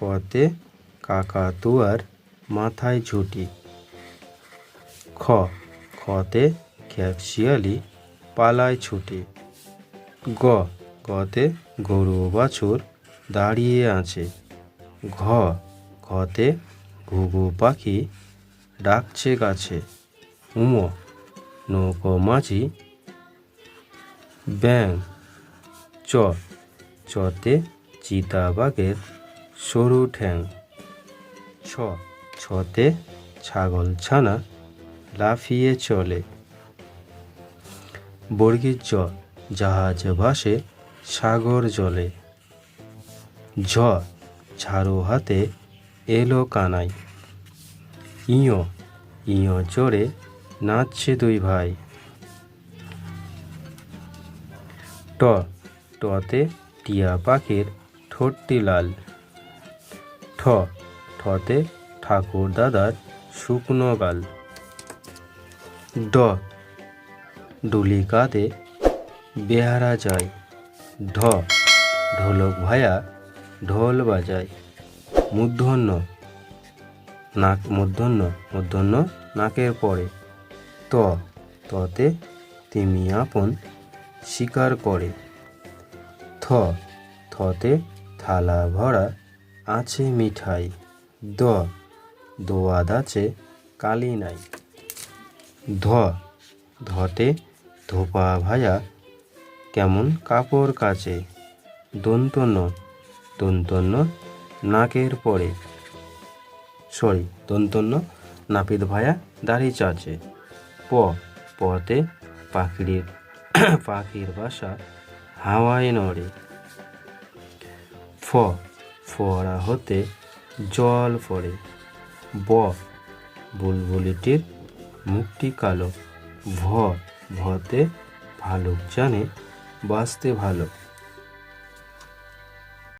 কতে কাকাতুয়ার মাথায় ঝুঁটি। খতে খেপশিয়ালি পালায় ছুটে। গতে গরু বাছুর দাঁড়িয়ে আছে। ঘতে ঘুঘু পাখি ডাকছে গাছে। নৌকো মাঝি ব্যাঙ। চতে চিতাবাঘের সরু ঠ্যাং। ছতে ছাগল ছানা লাফিয়ে চলে। বর্গীর জ জাহাজ ভাসে সাগর জলে। ঝাড়ু হাতে এলো কানাই। ইয় চড়ে নাচছে দুই ভাই। টতে টিয়া পাখির ঠোঁটটি লাল। ঠতে ঠাকুর দাদার শুকনো গাল। ডুলি কাঁধে বেহারা যায়। ঢোলক ভায়া ঢোল বাজায়। মূর্ধন্য নাকের পরে। ততে তিমি আপন শিকার করে। থতে থালা ভরা আছে মিঠাই। দোয়াদ আছে কালি নাই। ধতে ধোপা ভায়া কেমন কাপড় কাচে। দন্তন্য নাকের পরে। নাপিত ভায়া দাড়ি চাচে। পতে পাখির বাসা হাওয়ায় নড়ে। ফোয়ারা হতে জল পড়ে। বুলবুলিটির মুখটি কালো। ভতে ভালুক জানে বাঁচতে ভালো।